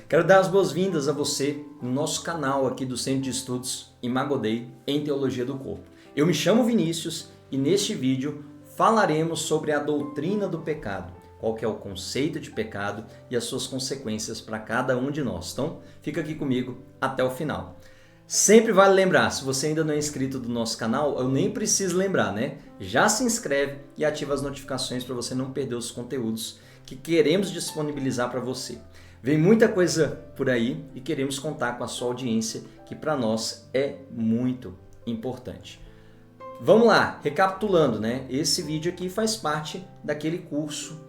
Quero dar as boas-vindas a você no nosso canal aqui do Centro de Estudos Imago Dei em Teologia do Corpo. Eu me chamo Vinícius e neste vídeo falaremos sobre a doutrina do pecado, qual que é o conceito de pecado e as suas consequências para cada um de nós. Então, fica aqui comigo até o final. Sempre vale lembrar, se você ainda não é inscrito do nosso canal, eu nem preciso lembrar, né? Já se inscreve e ativa as notificações para você não perder os conteúdos que queremos disponibilizar para você. Vem muita coisa por aí e queremos contar com a sua audiência, que para nós é muito importante. Vamos lá, recapitulando, né? Esse vídeo aqui faz parte daquele curso,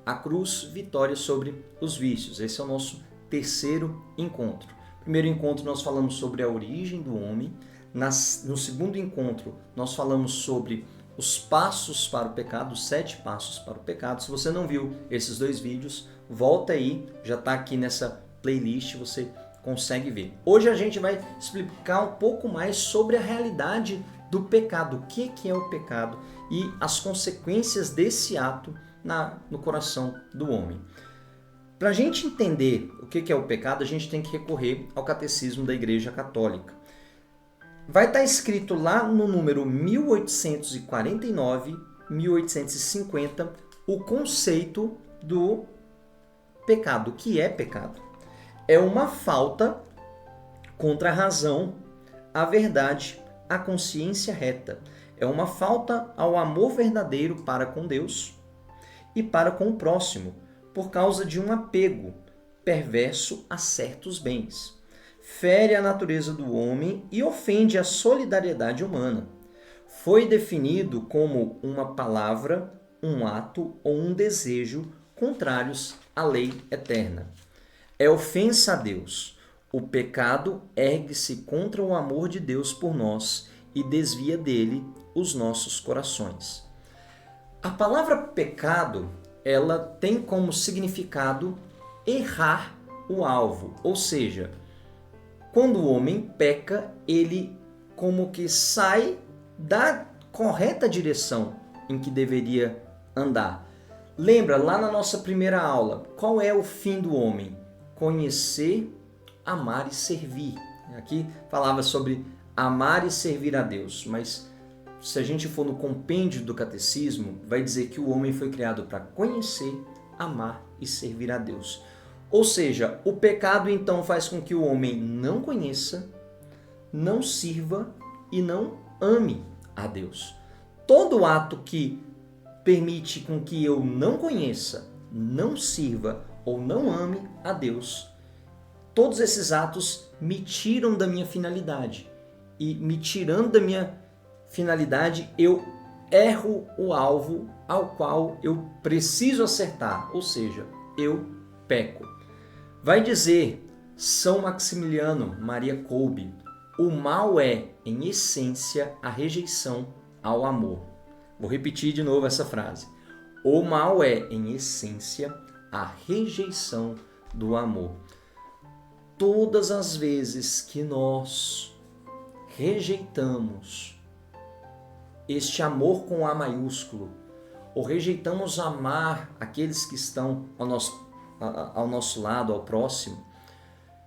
A Cruz, Vitória sobre os Vícios. Esse é o nosso terceiro encontro. Primeiro encontro nós falamos sobre a origem do homem. No segundo encontro nós falamos sobre os passos para o pecado, os 7 passos para o pecado. Se você não viu esses 2 vídeos, volta aí, já está aqui nessa playlist, você consegue ver. Hoje a gente vai explicar um pouco mais sobre a realidade do pecado, o que é o pecado e as consequências desse ato no coração do homem. Para a gente entender o que é o pecado, a gente tem que recorrer ao Catecismo da Igreja Católica. Vai estar escrito lá no número 1849, 1850, o conceito do pecado. O que é pecado? É uma falta contra a razão, a verdade, a consciência reta. É uma falta ao amor verdadeiro para com Deus e para com o próximo, por causa de um apego perverso a certos bens. Fere a natureza do homem e ofende a solidariedade humana. Foi definido como uma palavra, um ato ou um desejo contrários à lei eterna. É ofensa a Deus. O pecado ergue-se contra o amor de Deus por nós e desvia dele os nossos corações. A palavra pecado, ela tem como significado errar o alvo, ou seja, quando o homem peca, ele como que sai da correta direção em que deveria andar. Lembra, lá na nossa primeira aula, qual é o fim do homem? Conhecer, amar e servir. Aqui falava sobre amar e servir a Deus, mas se a gente for no compêndio do catecismo, vai dizer que o homem foi criado para conhecer, amar e servir a Deus. Ou seja, o pecado então faz com que o homem não conheça, não sirva e não ame a Deus. Todo ato que permite com que eu não conheça, não sirva ou não ame a Deus, todos esses atos me tiram da minha finalidade. E me tirando da minha finalidade, eu erro o alvo ao qual eu preciso acertar, ou seja, eu peco. Vai dizer São Maximiliano Maria Kolbe, o mal é, em essência, a rejeição ao amor. Vou repetir de novo essa frase. O mal é, em essência, a rejeição do amor. Todas as vezes que nós rejeitamos este amor com A maiúsculo, ou rejeitamos amar aqueles que estão ao nosso lado, ao próximo.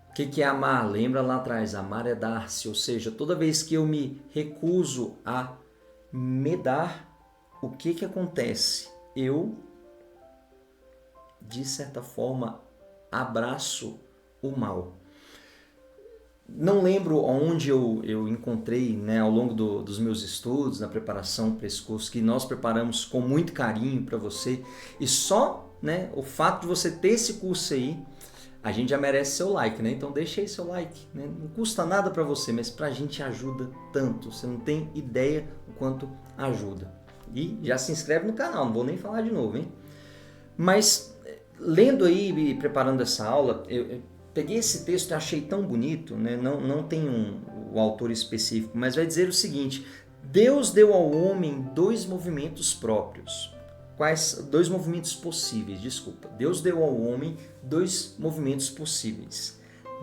O que é amar? Lembra lá atrás, amar é dar-se, ou seja, toda vez que eu me recuso a me dar, o que acontece? Eu, de certa forma, abraço o mal. Não lembro onde eu encontrei, né, ao longo dos meus estudos, na preparação para esse curso, que nós preparamos com muito carinho para você. E só, né, o fato de você ter esse curso aí, a gente já merece seu like, né? Então deixa aí seu like, né? Não custa nada para você, mas para a gente ajuda tanto. Você não tem ideia o quanto ajuda. E já se inscreve no canal, não vou nem falar de novo, hein? Mas lendo aí e preparando essa aula, eu peguei esse texto e achei tão bonito, né? Não tem o autor específico, mas vai dizer o seguinte: Deus deu ao homem 2 movimentos próprios. Quais 2 movimentos possíveis? Desculpa. Deus deu ao homem 2 movimentos possíveis: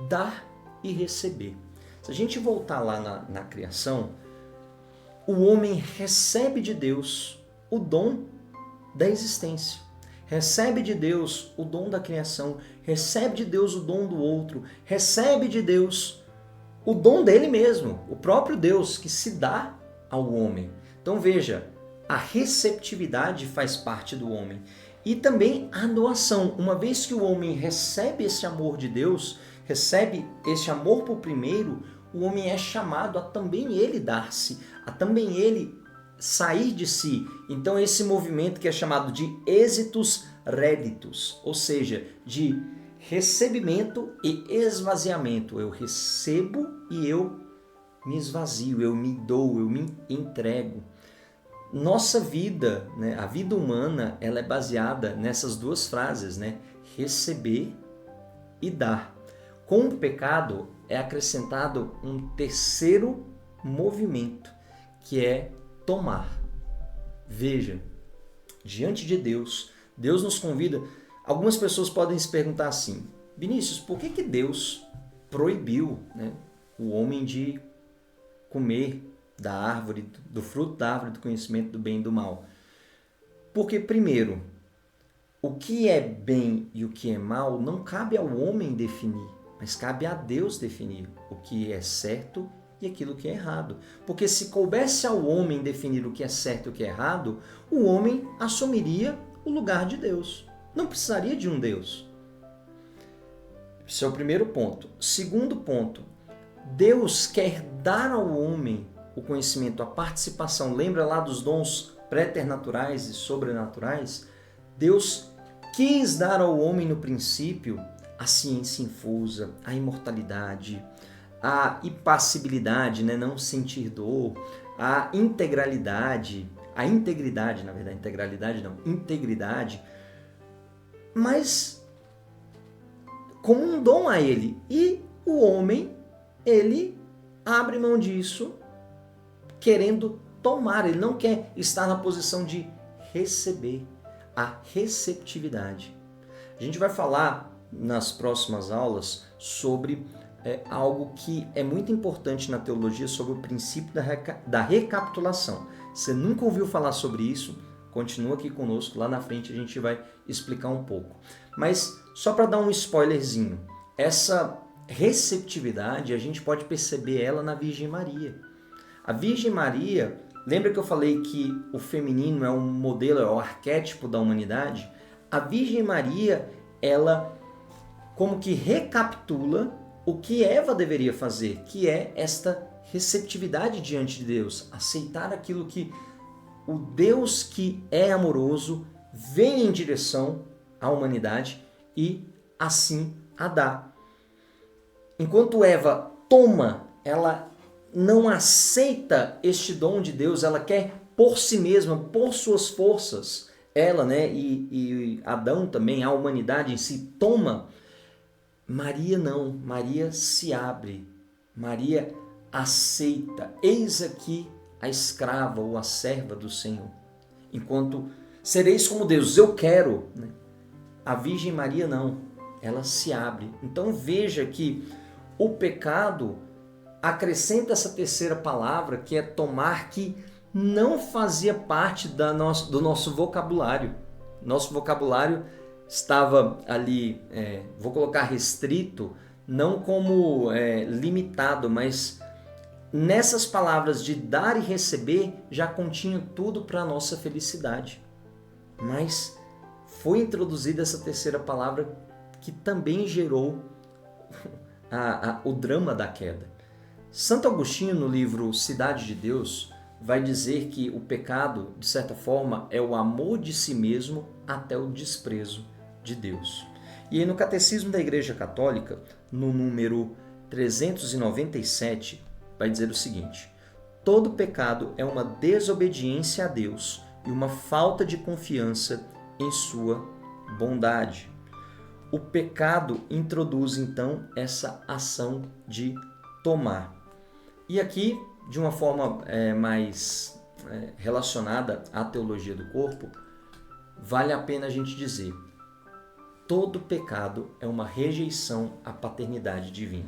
dar e receber. Se a gente voltar lá na criação, o homem recebe de Deus o dom da existência. recebe de Deus o dom da criação, recebe de Deus o dom do outro, recebe de Deus o dom dele mesmo, o próprio Deus que se dá ao homem. Então veja, a receptividade faz parte do homem. E também a doação. Uma vez que o homem recebe esse amor de Deus, recebe esse amor por primeiro, o homem é chamado a também ele dar-se, a também ele sair de si. Então esse movimento que é chamado de exitus reditus, ou seja, de recebimento e esvaziamento. Eu recebo e eu me esvazio, eu me dou, eu me entrego. Nossa vida, né, a vida humana, ela é baseada nessas duas frases, né? Receber e dar. Com o pecado é acrescentado um terceiro movimento, que é tomar. Veja, diante de Deus, Deus nos convida. Algumas pessoas podem se perguntar assim: Vinícius, por que Deus proibiu, né, o homem de comer da árvore, do fruto da árvore do conhecimento do bem e do mal? Porque, primeiro, o que é bem e o que é mal não cabe ao homem definir, mas cabe a Deus definir o que é certo e aquilo que é errado. Porque se coubesse ao homem definir o que é certo e o que é errado, o homem assumiria o lugar de Deus. Não precisaria de um Deus. Esse é o primeiro ponto. Segundo ponto, Deus quer dar ao homem o conhecimento, a participação. Lembra lá dos dons préternaturais e sobrenaturais? Deus quis dar ao homem no princípio a ciência infusa, a imortalidade, a impassibilidade, né? Não sentir dor, a integralidade, a integridade, na verdade, integralidade não, integridade, mas como um dom a ele. E o homem, ele abre mão disso querendo tomar, ele não quer estar na posição de receber, a receptividade. A gente vai falar nas próximas aulas sobre algo que é muito importante na teologia, sobre o princípio da recapitulação. Você nunca ouviu falar sobre isso? Continua aqui conosco, lá na frente a gente vai explicar um pouco. Mas só para dar um spoilerzinho, essa receptividade a gente pode perceber ela na Virgem Maria. A Virgem Maria, lembra que eu falei que o feminino é um modelo, é o arquétipo da humanidade? A Virgem Maria, ela como que recapitula o que Eva deveria fazer, que é esta receptividade diante de Deus, aceitar aquilo que o Deus que é amoroso vem em direção à humanidade e assim a dá. Enquanto Eva toma, ela não aceita este dom de Deus, ela quer por si mesma, por suas forças, ela, né, e Adão também, a humanidade em si, toma. Maria não, Maria se abre, Maria aceita. Eis aqui a escrava ou a serva do Senhor. Enquanto sereis como Deus, eu quero, né? A Virgem Maria não, ela se abre. Então veja que o pecado acrescenta essa terceira palavra, que é tomar, que não fazia parte do nosso vocabulário. Nosso vocabulário estava ali, vou colocar restrito, não como limitado, mas nessas palavras de dar e receber já continha tudo para a nossa felicidade. Mas foi introduzida essa terceira palavra que também gerou o drama da queda. Santo Agostinho, no livro Cidade de Deus, vai dizer que o pecado, de certa forma, é o amor de si mesmo até o desprezo de Deus. E aí no Catecismo da Igreja Católica, no número 397, vai dizer o seguinte: todo pecado é uma desobediência a Deus e uma falta de confiança em sua bondade. O pecado introduz então essa ação de tomar. E aqui, de uma forma mais relacionada à teologia do corpo, vale a pena a gente dizer: todo pecado é uma rejeição à paternidade divina.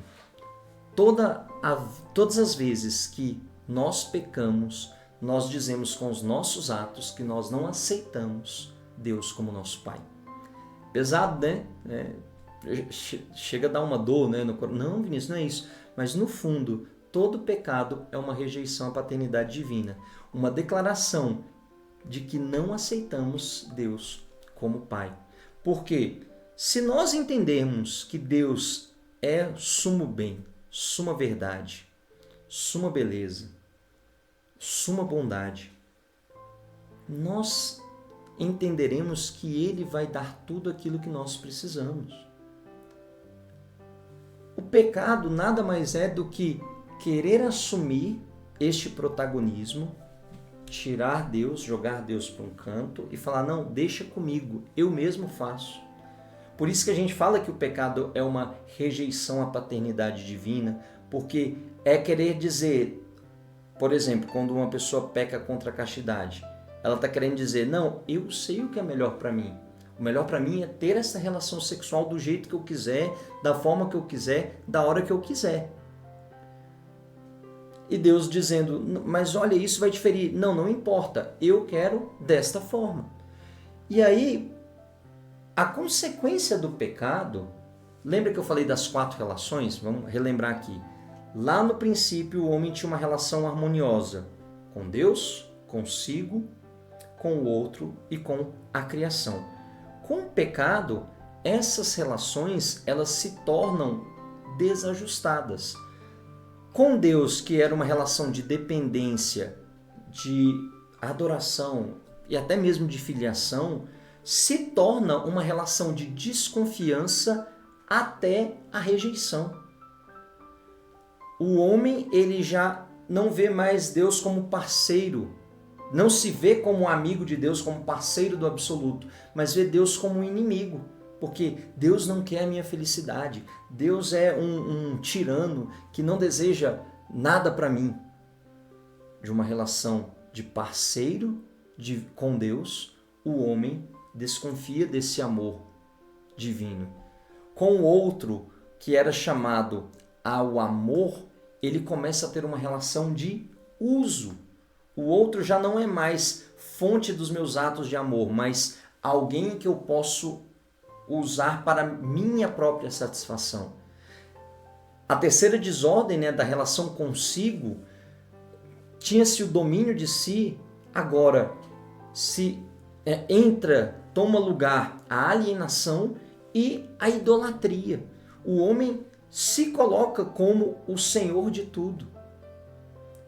Todas as vezes que nós pecamos, nós dizemos com os nossos atos que nós não aceitamos Deus como nosso Pai. Pesado, né? Chega a dar uma dor, né? Não, Vinícius, não é isso. Mas no fundo, todo pecado é uma rejeição à paternidade divina. Uma declaração de que não aceitamos Deus como Pai. Porque se nós entendermos que Deus é sumo bem, suma verdade, suma beleza, suma bondade, nós entenderemos que Ele vai dar tudo aquilo que nós precisamos. O pecado nada mais é do que querer assumir este protagonismo, tirar Deus, jogar Deus para um canto e falar, não, deixa comigo, eu mesmo faço. Por isso que a gente fala que o pecado é uma rejeição à paternidade divina, porque é querer dizer, por exemplo, quando uma pessoa peca contra a castidade, ela está querendo dizer, não, eu sei o que é melhor para mim. O melhor para mim é ter essa relação sexual do jeito que eu quiser, da forma que eu quiser, da hora que eu quiser. E Deus dizendo, mas olha, isso vai diferir. Não, não importa, eu quero desta forma. E aí, a consequência do pecado, lembra que eu falei das 4 relações? Vamos relembrar aqui. Lá no princípio, o homem tinha uma relação harmoniosa com Deus, consigo, com o outro e com a criação. Com o pecado, essas relações elas se tornam desajustadas. Com Deus, que era uma relação de dependência, de adoração e até mesmo de filiação, se torna uma relação de desconfiança até a rejeição. O homem ele já não vê mais Deus como parceiro, não se vê como amigo de Deus, como parceiro do absoluto, mas vê Deus como um inimigo. Porque Deus não quer a minha felicidade. Deus é um tirano que não deseja nada para mim. De uma relação de parceiro com Deus, o homem desconfia desse amor divino. Com o outro, que era chamado ao amor, ele começa a ter uma relação de uso. O outro já não é mais fonte dos meus atos de amor, mas alguém que eu posso usar para minha própria satisfação. A terceira desordem, da relação consigo, tinha-se o domínio de si, agora se toma lugar a alienação e a idolatria. O homem se coloca como o senhor de tudo,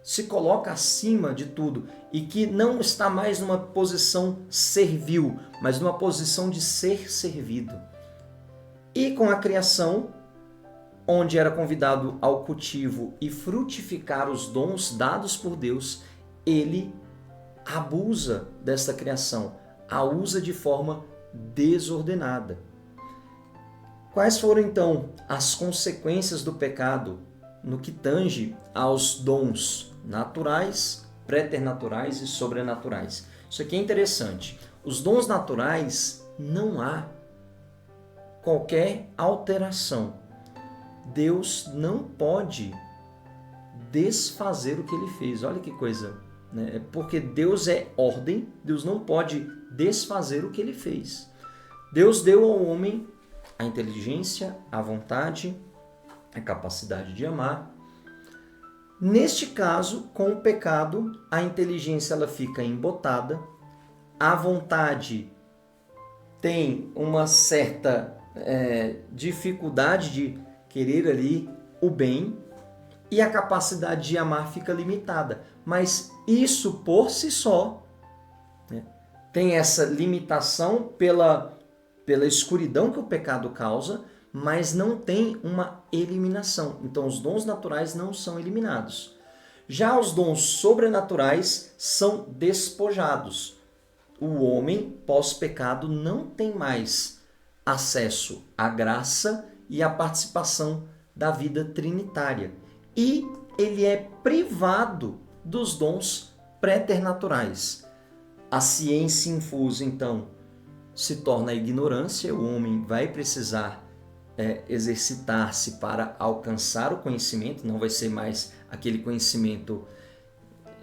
se coloca acima de tudo e que não está mais numa posição servil, mas numa posição de ser servido. E com a criação, onde era convidado ao cultivo e frutificar os dons dados por Deus, ele abusa desta criação, a usa de forma desordenada. Quais foram então as consequências do pecado no que tange aos dons naturais, preternaturais e sobrenaturais? Isso aqui é interessante. Os dons naturais não há qualquer alteração. Deus não pode desfazer o que ele fez. Olha que coisa, né? Porque Deus é ordem, Deus não pode desfazer o que ele fez. Deus deu ao homem a inteligência, a vontade, a capacidade de amar. Neste caso, com o pecado, a inteligência ela fica embotada, a vontade tem uma certa dificuldade de querer ali o bem e a capacidade de amar fica limitada. Mas isso por si só, tem essa limitação pela escuridão que o pecado causa, mas não tem uma eliminação. Então os dons naturais não são eliminados. Já os dons sobrenaturais são despojados. O homem pós-pecado não tem mais acesso à graça e à participação da vida trinitária. E ele é privado dos dons preternaturais. A ciência infusa, então, se torna a ignorância, o homem vai precisar exercitar-se para alcançar o conhecimento, não vai ser mais aquele conhecimento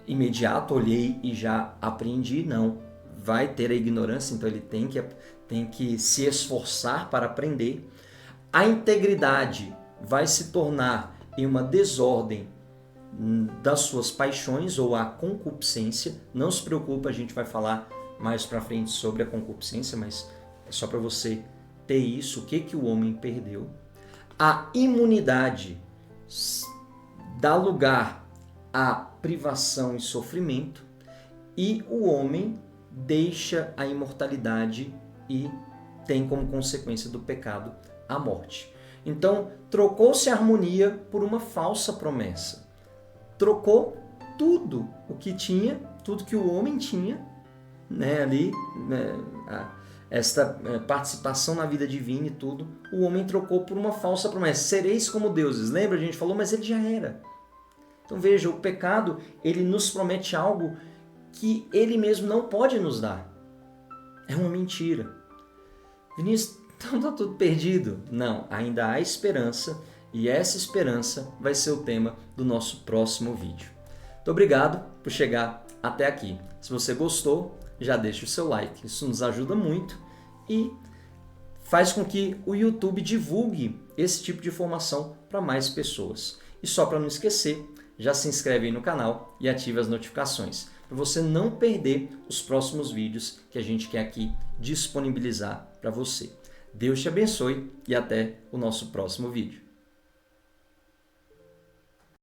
imediato, olhei e já aprendi, não. vai ter a ignorância, então ele tem que se esforçar para aprender. A integridade vai se tornar em uma desordem das suas paixões ou a concupiscência. Não se preocupe, a gente vai falar mais para frente sobre a concupiscência, mas é só para você ter isso, o que o homem perdeu. A imunidade dá lugar à privação e sofrimento, e o homem deixa a imortalidade e tem como consequência do pecado a morte. Então, trocou-se a harmonia por uma falsa promessa. Trocou tudo o que tinha, tudo que o homem tinha, né, ali, né, esta participação na vida divina e tudo, o homem trocou por uma falsa promessa. Sereis como deuses. Lembra? A gente falou, mas ele já era. Então veja, o pecado, ele nos promete algo que ele mesmo não pode nos dar. É uma mentira. Vinícius, então está tudo perdido? Não, ainda há esperança, e essa esperança vai ser o tema do nosso próximo vídeo. Muito obrigado por chegar até aqui. Se você gostou, já deixa o seu like, isso nos ajuda muito e faz com que o YouTube divulgue esse tipo de informação para mais pessoas. E só para não esquecer, já se inscreve aí no canal e ative as notificações, para você não perder os próximos vídeos que a gente quer aqui disponibilizar para você. Deus te abençoe e até o nosso próximo vídeo.